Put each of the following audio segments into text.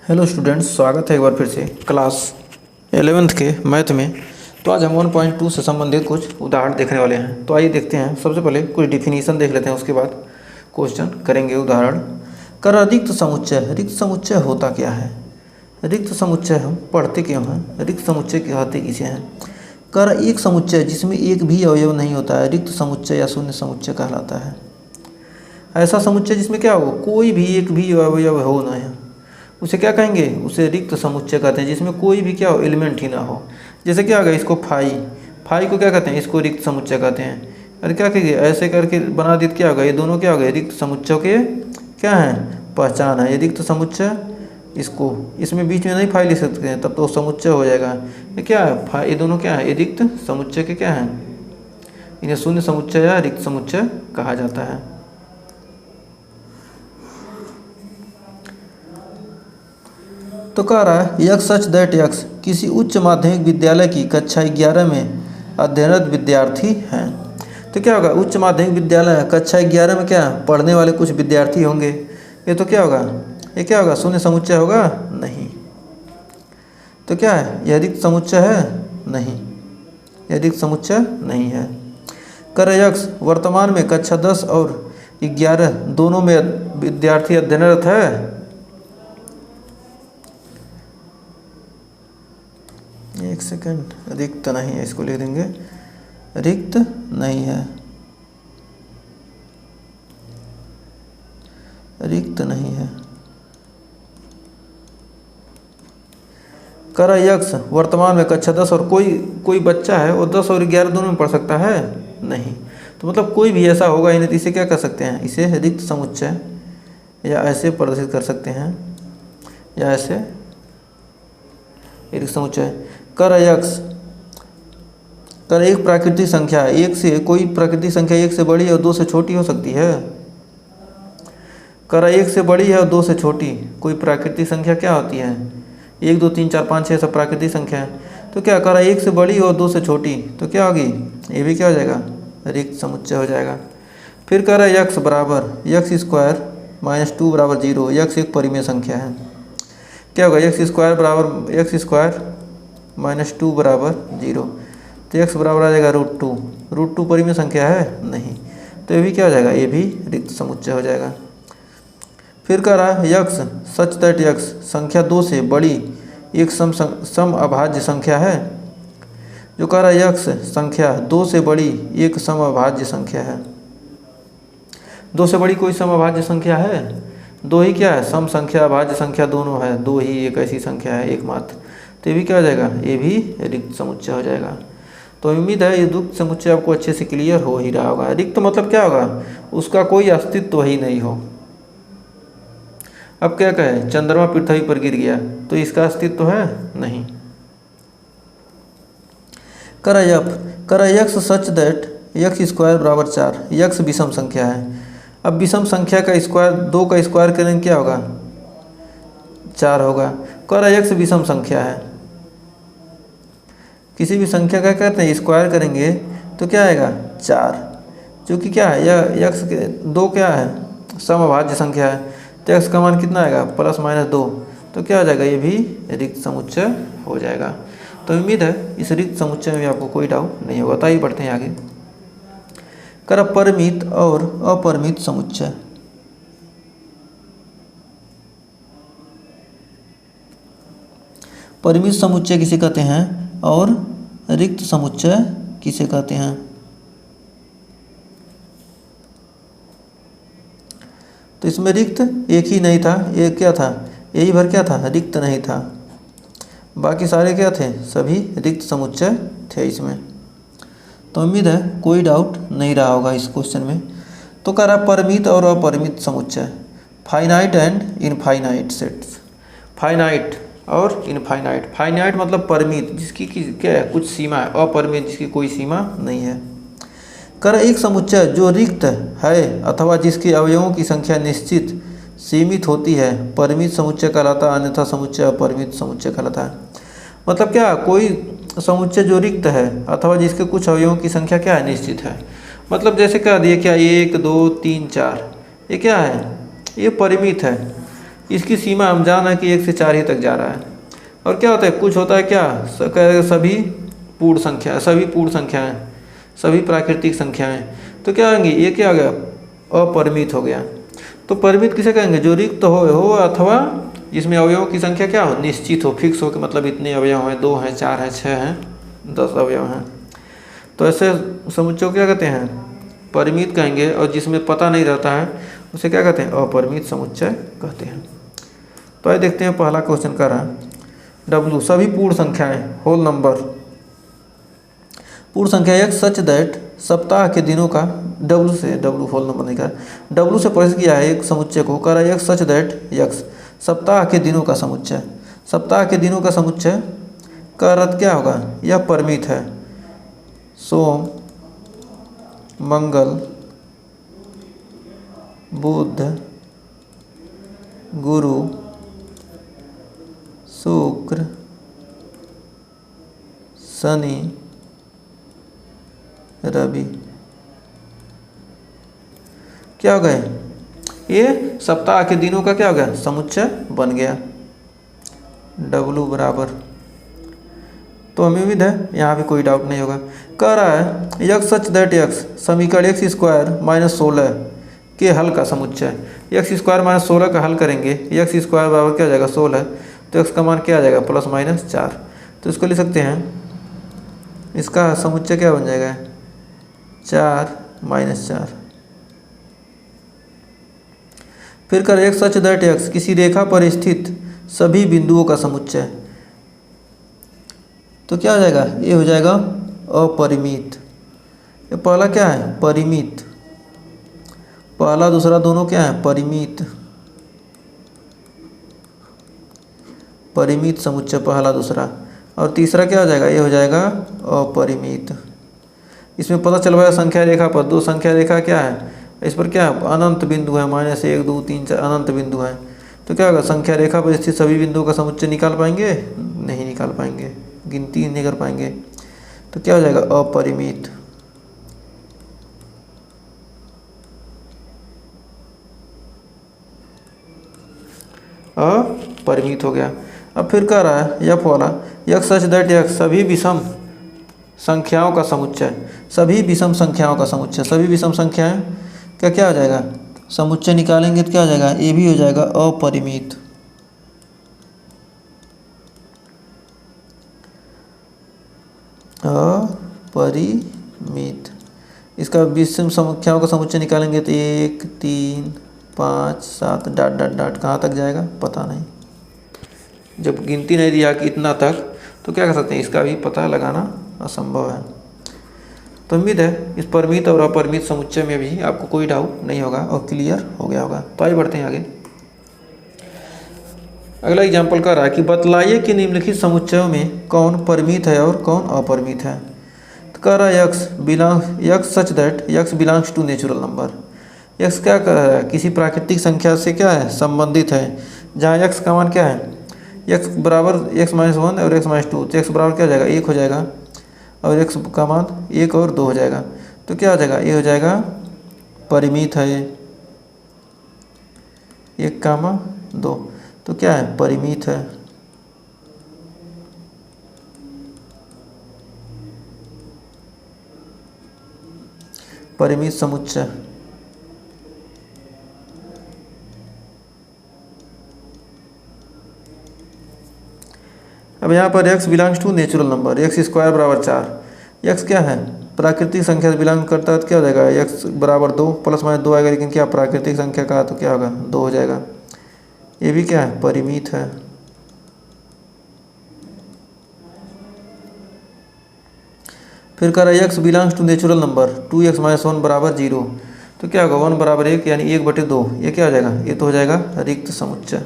Hello students, स्वागत है एक बार फिर से क्लास 11th के मैथ में। तो आज हम 1.2 से संबंधित कुछ उदाहरण देखने वाले हैं। तो आइए देखते हैं। सबसे पहले कुछ डिफिनीशन देख लेते हैं, उसके बाद क्वेश्चन करेंगे। उदाहरण कर रिक्त समुच्चय। रिक्त समुच्चय होता क्या है? रिक्त समुच्चय हम पढ़ते क्यों हैं? रिक्त समुच्चय कहते किसे हैं? कर एक समुच्चय जिसमें एक भी अवयव नहीं होता है रिक्त समुच्चय या शून्य समुच्चय कहलाता है। ऐसा समुच्चय जिसमें क्या हो, कोई भी एक भी अवयव हो ना है, उसे क्या कहेंगे? उसे रिक्त समुच्चय कहते हैं, जिसमें कोई भी क्या हो, एलिमेंट ही ना हो। जैसे क्या होगा, इसको फाई, फाई को क्या कहते हैं? इसको रिक्त समुच्चय कहते हैं। अरे क्या कहिए, ऐसे करके बना दी, क्या होगा? ये दोनों क्या हो गए? रिक्त समुच्चय के क्या हैं? पहचान है। ये रिक्त समुच्चय, इसको इसमें बीच में नहीं फाई लिख सकते हैं, तब तो समुच्चय हो जाएगा। ये क्या है? ये दोनों क्या है? ये रिक्त समुच्चय के क्या हैं? इन्हें शून्य समुच्चय या रिक्त समुच्चय कहा जाता है। तो कह रहा है यक्स सच दैट यक्स किसी उच्च माध्यमिक विद्यालय की कक्षा 11 में अध्ययनरत विद्यार्थी हैं। तो क्या होगा? उच्च माध्यमिक विद्यालय कक्षा 11 में क्या पढ़ने वाले कुछ विद्यार्थी होंगे। ये तो क्या होगा? ये क्या होगा? शून्य समुच्चय होगा? नहीं। तो क्या है? यह रिक्त समुच्चय है? नहीं, यह रिक्त समुच्चय नहीं है। कर यक्स वर्तमान में कक्षा 10 और 11 दोनों में विद्यार्थी अध्ययनरत है। एक सेकंड, रिक्त नहीं है, इसको लिख देंगे रिक्त नहीं है, रिक्त नहीं है। कर यक्स वर्तमान में कक्षा 10 और कोई बच्चा है वो 10 और 11 दोनों में पढ़ सकता है? नहीं। तो मतलब कोई भी ऐसा होगा ही नहीं, तो इसे क्या कर सकते हैं? इसे रिक्त समुच्चय या ऐसे प्रदर्शित कर सकते हैं, या ऐसे रिक्त समुच्चय। कर यक्स, कर एक प्राकृतिक संख्या है, एक से कोई प्राकृतिक संख्या एक से बड़ी और दो से छोटी हो सकती है। कर एक से बड़ी है और दो से छोटी कोई प्राकृतिक संख्या क्या होती है? 1 2 3 4 5 6 सब प्राकृतिक संख्या है। तो क्या कर एक से बड़ी और दो से छोटी, तो क्या होगी? ये भी क्या हो जाएगा? रिक्त समुच्चय हो जाएगा। फिर कर यक्स बराबर यक्स स्क्वायर -2 बराबर 0। यक्स एक परिमेय संख्या है। क्या होगा? यक्स स्क्वायर बराबर यक्स स्क्वायर -2 बराबर 0। तो यक्स बराबर आ जाएगा √2। √2 परिमेय संख्या है? नहीं। तो ये भी क्या हो जाएगा? ये भी रिक्त समुच्चय हो जाएगा। फिर कह रहा है यक्स सच दैट यक्स संख्या 2 से बड़ी एक सम अभाज्य संख्या है। जो कह रहा है यक्स संख्या 2 से बड़ी एक सम अभाज्य संख्या है। 2 से बड़ी कोई सम अभाज्य संख्या है? 2 ही क्या है? सम संख्या अभाज्य संख्या दोनों है, 2 ही एक ऐसी संख्या है एकमात्र। तो ये भी क्या हो जाएगा? ये भी रिक्त समुच्चय हो जाएगा। तो उम्मीद है ये रिक्त समुच्चय आपको अच्छे से क्लियर हो ही रहा होगा। रिक्त मतलब क्या होगा? उसका कोई अस्तित्व ही नहीं हो। अब क्या कहें, चंद्रमा पृथ्वी पर गिर गया तो इसका अस्तित्व है? नहीं। कर x such that x square बराबर 4। यक्स विषम संख्या है। अब विषम संख्या का स्क्वायर, 2 का स्क्वायर करेंगे क्या होगा? 4 होगा। कर यक्स विषम संख्या है। किसी भी संख्या का कहते हैं स्क्वायर करेंगे तो क्या आएगा? 4। जो कि क्या है? यह यक्स के 2 क्या है? समअभाज्य संख्या है। तो यक्स का मान कितना आएगा? +-2। तो क्या हो जाएगा? ये भी रिक्त समुच्चय हो जाएगा। तो उम्मीद है इस रिक्त समुच्चय में आपको कोई डाउट नहीं होगा। तो आइए बढ़ते हैं आगे। कर परिमित और अपरिमित समुच्चय। परिमित समुच्चय किसे कहते हैं और रिक्त समुच्चय किसे कहते हैं? तो इसमें रिक्त एक ही नहीं था, एक क्या था? यही भर क्या था? रिक्त नहीं था। बाकी सारे क्या थे? सभी रिक्त समुच्चय थे इसमें। तो उम्मीद है कोई डाउट नहीं रहा होगा इस क्वेश्चन में। तो कह रहा परिमित और अपरिमित समुच्चय, finite and infinite sets. Finite और इनफाइनाइट। फाइनाइट मतलब परिमित, जिसकी क्या है? कुछ सीमा है। अपरिमित जिसकी कोई सीमा नहीं है। कर एक समुच्चय जो रिक्त है अथवा जिसके अवयवों की संख्या निश्चित सीमित होती है परिमित समुच्चय कहलाता है, अन्यथा समुच्चय अपरिमित समुच्चय कहलाता है। मतलब क्या? कोई समुच्चय जो रिक्त है अथवा जिसके कुछ अवयवों की संख्या क्या है? निश्चित है। मतलब जैसे कह दिए क्या 1 2 3 4, ये क्या है? ये परिमित है। इसकी सीमा हम जान है कि 1 से 4 ही तक जा रहा है। और क्या होता है, कुछ होता है क्या, सभी पूर्ण संख्या, सभी पूर्ण संख्याएं, सभी प्राकृतिक संख्याएं। तो क्या होंगी, ये क्या हो गया, अपरिमित हो गया। तो परिमित किसे कहेंगे, जो रिक्त हो अथवा जिसमें अवयवों की संख्या क्या हो, निश्चित हो, फिक्स हो, कि मतलब इतने अवयव हैं, 2 हैं, 4 हैं, 6 हैं, 10 अवयव हैं। तो ऐसे समुच्चय को क्या कहते हैं, परिमित कहेंगे। और जिसमें पता नहीं रहता है उसे क्या कहते हैं, अपरिमित समुच्चय कहते हैं। तो आइए देखते हैं पहला क्वेश्चन कर रहा है W, सभी पूर्ण संख्याएं, होल नंबर। पूर्ण संख्या एक सच दैट सप्ताह के दिनों का, W होल नंबर नहीं कहा, W से परिचित किया है एक समुच्चय को, कह रहा है एक सच दैट यक्स सप्ताह के दिनों का समुच्चय। सप्ताह के दिनों का समुच्चय का अर्थ क्या होगा, यह परिमित है। सोम, मंगल, बुध, गुरु, शुक्र, शनि, रवि। क्या हो गए, ये सप्ताह के दिनों का क्या हो गया, समुच्चय बन गया। W बराबर, तो हमें उम्मीद है यहाँ भी कोई डाउट नहीं होगा। कह रहा है यक्स सच दैट यक्स समीकरण एक्स स्क्वायर माइनस 16 के हल का समुच्चय। एक्स स्क्वायर माइनस 16 का हल करेंगे, एक्स स्क्वायर बराबर क्या हो जाएगा 16, तो एक्स का मान क्या आ जाएगा प्लस माइनस 4। तो इसको लिख सकते हैं, इसका समुच्चय क्या बन जाएगा 4 माइनस 4। फिर कर एक सच दैट एक्स किसी रेखा पर स्थित सभी बिंदुओं का समुच्चय। तो क्या हो जाएगा, ये हो जाएगा अपरिमित। ये पहला क्या है, परिमित, पहला दूसरा दोनों क्या है, परिमित। परिमित समुच्चय पहला दूसरा, और तीसरा क्या हो जाएगा, ये हो जाएगा अपरिमित। इसमें पता चल पाएगा संख्या रेखा पर, दो संख्या रेखा क्या है, इस पर क्या है, अनंत बिंदु है, -1 2 3 4 अनंत बिंदु है। तो क्या होगा, संख्या रेखा पर स्थित सभी बिंदुओं का समुच्चय निकाल पाएंगे, नहीं निकाल पाएंगे, गिनती नहीं कर पाएंगे। तो क्या हो जाएगा अपरिमित। अपरिमित हो गया। अब फिर कह रहा है यह वाला यक्स सच दैट यक्स सभी विषम संख्याओं का समुच्चय। सभी विषम संख्याओं का समुच्चय, सभी विषम संख्याएं का क्या हो जाएगा, समुच्चय निकालेंगे तो क्या हो जाएगा, ये भी हो जाएगा अपरिमित। अपरिमित। इसका विषम संख्याओं का समुच्चय निकालेंगे तो 1 3 5 7 डाट डाट डाट कहाँ तक जाएगा पता नहीं, जब गिनती नहीं दिया कि इतना तक, तो क्या कर सकते हैं, इसका भी पता लगाना असंभव है। तो उम्मीद है इस परिमित और अपरिमित समुच्चय में भी आपको कोई डाउट नहीं होगा और क्लियर हो गया होगा। तो आइए बढ़ते हैं आगे। अगला एग्जाम्पल कर रहा है कि बतलाइए कि निम्नलिखित समुच्चयों में कौन परिमित है और कौन अपरिमित है। तो कह रहा है x such that x belongs to natural number. X क्या कह रहा है, किसी प्राकृतिक संख्या से क्या है, संबंधित है, जहाँ यक्स का मान क्या है, एक्स बराबर x-1 और x-2। तो एक्स बराबर क्या हो जाएगा 1 हो जाएगा, और एक्स का मान 1 और 2 हो जाएगा। तो क्या हो जाएगा, ये हो जाएगा परिमित है, 1,2। तो क्या है, परिमित है। परिमित समुच्चय। अब यहाँ पर x belongs to natural number, x square बराबर 4। x क्या है, प्राकृतिक संख्या से बिलोंग करता है, तो क्या हो जाएगा x बराबर 2 प्लस माइनस 2 आएगा, लेकिन क्या प्राकृतिक संख्या का, तो क्या होगा 2 हो जाएगा। ये भी क्या है, परिमित है। फिर कह रहा है x belongs to natural number 2x - 1 बराबर 0। तो क्या होगा 1 बराबर 1 यानी 1/2। ये क्या हो जाएगा, ये तो हो जाएगा रिक्त समुच्चय।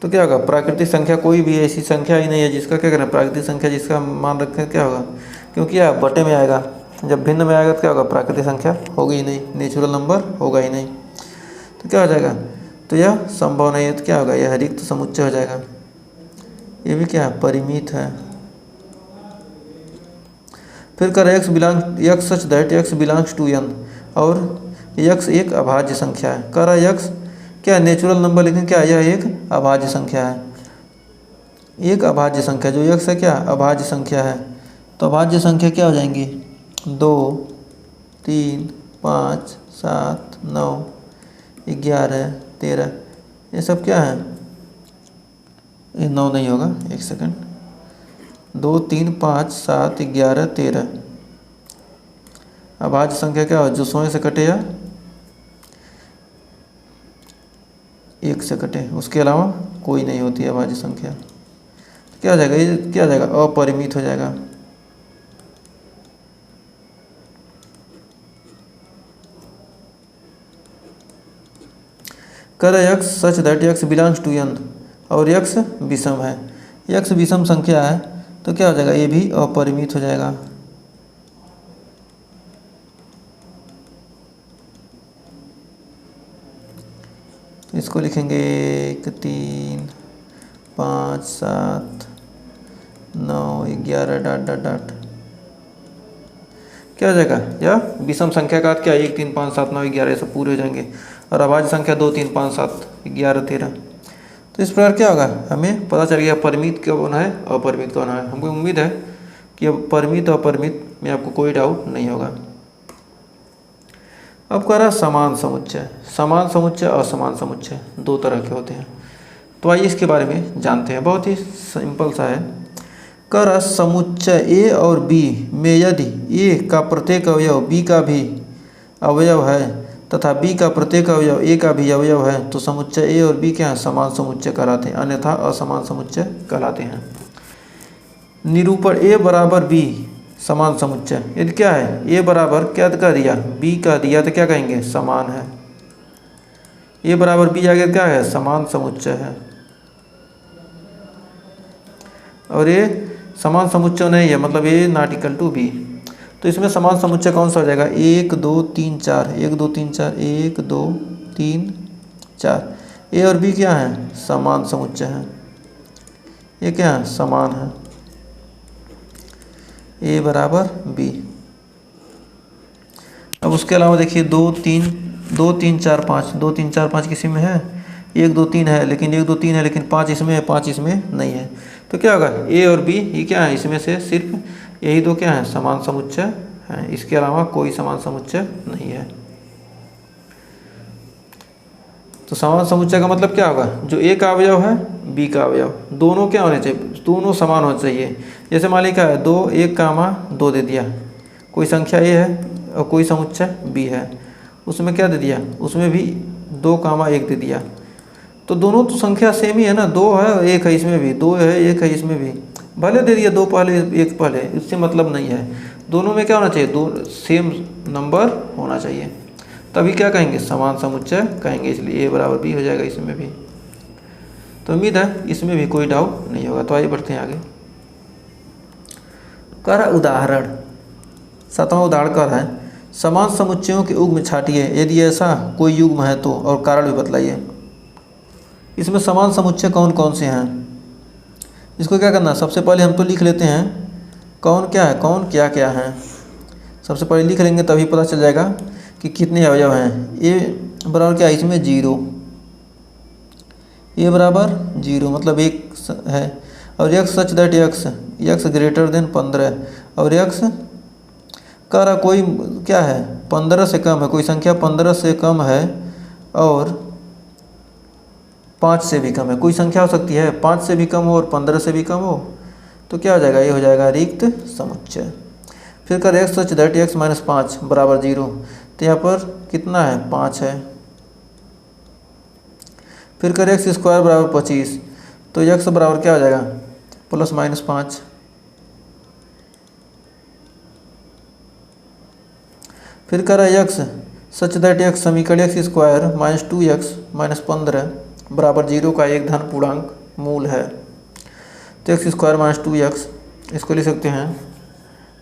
तो क्या होगा, प्राकृतिक संख्या कोई भी ऐसी संख्या ही नहीं है जिसका क्या करना, प्राकृतिक संख्या जिसका मान रखें क्या होगा, क्योंकि यह बटे में आएगा, जब भिन्न में आएगा तो क्या होगा, प्राकृतिक संख्या होगी ही नहीं, नेचुरल नंबर होगा ही नहीं। तो क्या हो जाएगा, तो यह संभव नहीं है, तो क्या होगा, यह रिक्त समुच्चय हो जाएगा। ये भी क्या है, परिमित है। फिर कर x such that x belongs to n, और यक्स एक अभाज्य संख्या है। कर यक्स क्या नेचुरल नंबर, लेकिन क्या यह एक अभाज्य संख्या है, एक अभाज्य संख्या। जो x है क्या अभाज्य संख्या है। तो अभाज्य संख्या क्या हो जाएंगी 2 3 5 7 9 11 13, ये सब क्या है, ये 9 नहीं होगा, एक सेकंड, 2 3 5 7 11 13। अभाज्य संख्या क्या हो, जो 100 से कटे या 1 से कटे, उसके अलावा कोई नहीं होती है अभाज्य संख्या। क्या हो जाएगा, ये क्या हो जाएगा अपरिमित हो जाएगा। कर x such that x belongs to n, और x विषम है, x विषम संख्या है, तो क्या हो जाएगा, ये भी अपरिमित हो जाएगा। इसको लिखेंगे 1 3 5 7 9 11 डॉट डॉट डॉट, क्या हो जाएगा, या विषम संख्या का क्या 1 3 5 7 9 11 सब पूरे हो जाएंगे, और अभाज्य संख्या 2 3 5 7 11 13। तो इस प्रकार क्या होगा, हमें पता चल गया परिमित कौन होना है, अपरिमित कौन होना है। हमको उम्मीद है कि अब परिमित और अपरिमित में आपको कोई डाउट नहीं होगा। अब कह रहा समान समुच्चय, समान समुच्चय और असमान समुच्चय दो तरह के होते हैं। तो आइए इसके बारे में जानते हैं, बहुत ही सिंपल सा है। कह रहा समुच्चय ए और बी में यदि ए का प्रत्येक अवयव बी का भी अवयव है तथा बी का प्रत्येक अवयव ए का भी अवयव है, तो समुच्चय ए और बी क्या है, समान समुच्चय कहलाते हैं, अन्यथा असमान समुच्चय कहलाते हैं। निरूपण ए बराबर बी समान समुच्चय, यदि क्या है ए बराबर क्या कह दिया बी कह दिया, तो क्या कहेंगे समान है। ए बराबर बी आगे क्या है, समान समुच्चय है। और ये समान समुच्चय नहीं है, मतलब ए नॉट इक्वल टू बी। तो इसमें समान समुच्चय कौन सा हो जाएगा, 1 2 3 4, 1 2 3 4, 1 2 3 4। ए और बी क्या है, समान समुच्चय है, ये क्या है, समान है, ए बराबर बी। अब उसके अलावा देखिए 2 3 4 5, 2 3 4 5 किसी में है, 1 2 3 है, लेकिन 1 2 3 है, लेकिन 5 इसमें है, 5 इसमें नहीं है। तो क्या होगा, ए और बी ये क्या है, इसमें से सिर्फ यही दो क्या है, समान समुच्चय है, इसके अलावा कोई समान समुच्चय नहीं है। तो समान समुच्चय का मतलब क्या होगा, जो ए का अवयव है बी का अवयव दोनों क्या होने चाहिए, दोनों समान होने चाहिए। जैसे मान लीजिए क्या है 2 1 कामा 2 दे दिया, कोई संख्या ए है और कोई समुच्चय बी है, उसमें क्या दे दिया, उसमें भी 2 कामा 1 दे दिया। तो दोनों तो संख्या सेम ही है ना, 2 है 1 है, इसमें भी 2 है 1 है, इसमें भी भले दे दिया 2 पहले 1 पहले, इससे मतलब नहीं है। दोनों में क्या होना चाहिए, दो सेम नंबर होना चाहिए, तभी क्या कहेंगे, समान समुच्चय कहेंगे। इसलिए ए बराबर बी हो जाएगा इसमें भी। तो उम्मीद है इसमें भी कोई डाउट नहीं होगा। तो आइए बढ़ते हैं आगे। कर उदाहरण 7वां उदाहरण कर है, समान समुच्चयों के युग्म छाटिए, यदि ऐसा कोई युग्म है तो, और कारण भी बतलाइए। इसमें समान समुच्चय कौन कौन से हैं, इसको क्या करना, सबसे पहले हम तो लिख लेते हैं कौन क्या है, कौन क्या क्या है। सबसे पहले लिख लेंगे तभी पता चल जाएगा कि कितने अवयव हैं। ए बराबर क्या है, इसमें 0, ए बराबर 0 मतलब 1 है, और x such that x greater than 15, और x कह रहा कोई क्या है 15 से कम है, कोई संख्या 15 से कम है और 5 से भी कम है। कोई संख्या हो सकती है 5 से भी कम हो और 15 से भी कम हो, तो क्या हो जाएगा, ये हो जाएगा रिक्त समुच्चय। फिर कर x such that x minus 5 बराबर 0, तो यहाँ पर कितना है 5 है। फिर कर x स्क्वायर बराबर 25, तो x बराबर क्या हो जाएगा, प्लस माइनस 5। फिर कर x सच दैट x समीकरण x square minus 2x minus 15 बराबर 0 का एक धन पूर्णांक मूल है। तो x स्क्वायर माइनस 2x, इसको लिख सकते हैं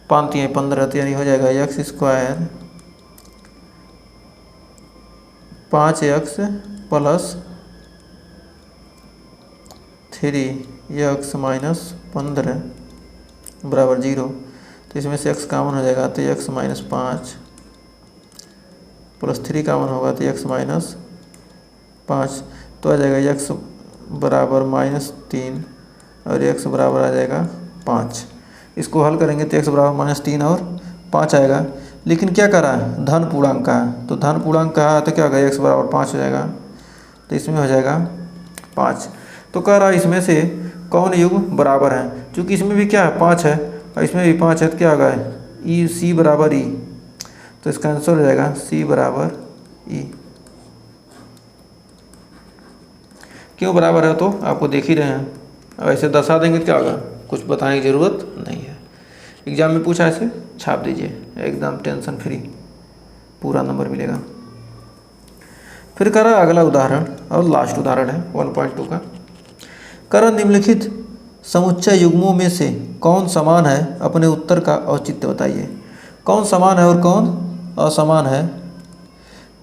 5 3 15, तो यानी हो जाएगा x square 5x plus 3x minus 15 बराबर 0। तो इसमें से x कॉमन हो जाएगा, तो x माइनस 5 प्लस 3 कॉमन होगा, तो x माइनस 5, तो आ जाएगा x बराबर -3 और x बराबर आ जाएगा 5। इसको हल करेंगे तो x बराबर -3 और 5 आएगा। लेकिन क्या करा है, धन पूर्णांक का है, तो धन पूर्णांक का है तो क्या होगा, x बराबर 5 हो जाएगा, तो इसमें हो जाएगा 5। तो कह रहा है इसमें से कौन युग्म बराबर है, क्योंकि इसमें भी क्या है 5 है और इसमें भी 5 है, तो क्या होगा ई सी बराबर ई, तो इसका आंसर हो जाएगा सी बराबर ई। क्यों बराबर है तो आपको देख ही रहे हैं, अब ऐसे दर्शा देंगे क्या होगा, कुछ बताने की ज़रूरत नहीं है। एग्जाम में पूछा ऐसे छाप दीजिए, एकदम टेंशन फ्री, पूरा नंबर मिलेगा। फिर करा अगला उदाहरण और लास्ट उदाहरण है 1.2 का। करा निम्नलिखित समुच्चय युग्मों में से कौन समान है, अपने उत्तर का औचित्य बताइए। कौन समान है और कौन असमान है।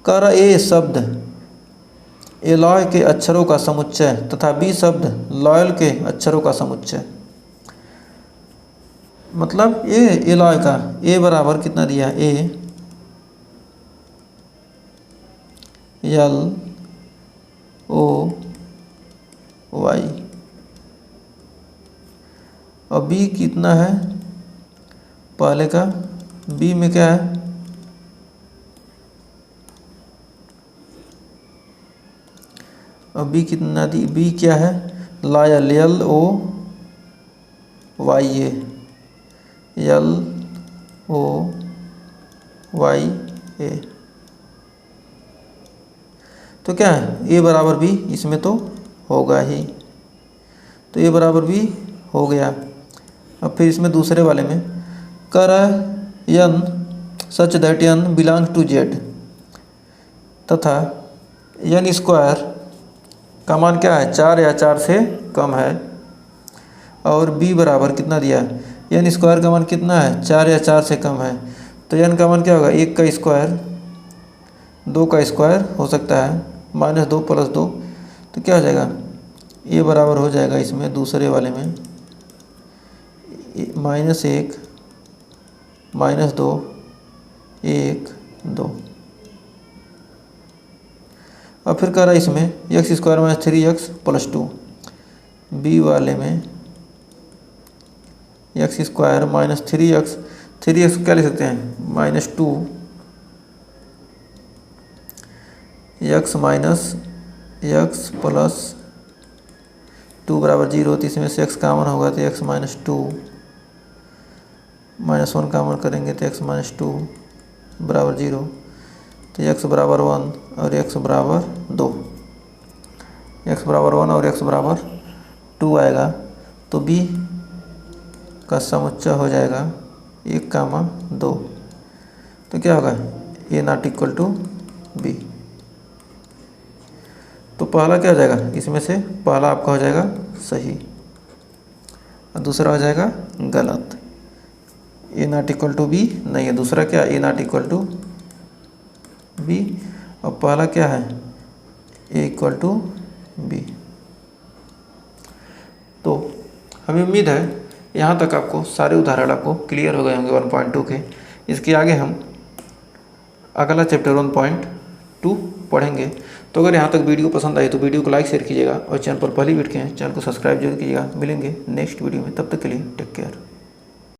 कर ए शब्द एलॉय के अक्षरों का समुच्चय तथा बी शब्द लॉयल के अक्षरों का समुच्चय। मतलब ए एलॉय का ए बराबर कितना दिया, ए एल ओ वाई, और बी कितना है, पहले का बी में क्या है, और बी कितना दी, बी क्या है लॉयल, एल ओ वाई ए, एल ओ वाई ए, तो क्या है ए बराबर बी, इसमें तो होगा ही, तो ए बराबर बी हो गया। अब फिर इसमें दूसरे वाले में कर n such that n belong to Z तथा यन स्क्वायर का मान क्या है 4 या 4 से कम है, और बी बराबर कितना दिया, यन स्क्वायर का मान कितना है 4 या 4 से कम है, तो यन का मान क्या होगा 1 का स्क्वायर 2 का स्क्वायर हो सकता है, -2 + 2, तो क्या हो जाएगा ए बराबर हो जाएगा इसमें दूसरे वाले में -1 -2 1 2। और फिर कह रहा है इसमें x² - 3x + 2, बी वाले में x² - 3x, 3x क्या लिख सकते हैं -2 x - x + 2 बराबर 0, तो इसमें से x कॉमन होगा तो x - 2 -1 कॉमन करेंगे तो x - 2 बराबर 0, तो x बराबर 1 और x बराबर 2, x बराबर 1 और x बराबर 2 आएगा, तो b का समुच्चय हो जाएगा 1, 2, तो क्या होगा a ≠ b। तो पहला क्या हो जाएगा, इसमें से पहला आपका हो जाएगा सही और दूसरा हो जाएगा गलत, a ≠ b नहीं है, दूसरा क्या a ≠ b और पहला क्या है a = b। तो हमें उम्मीद है यहाँ तक आपको सारे उदाहरण आपको क्लियर हो गए होंगे 1.2 के। इसके आगे हम अगला चैप्टर 1.2 पढ़ेंगे। तो अगर यहाँ तक वीडियो पसंद आई तो वीडियो को लाइक शेयर कीजिएगा और चैनल पर पहली बार के हैं चैनल को सब्सक्राइब जरूर कीजिएगा। मिलेंगे नेक्स्ट वीडियो में, तब तक के लिए टेक केयर।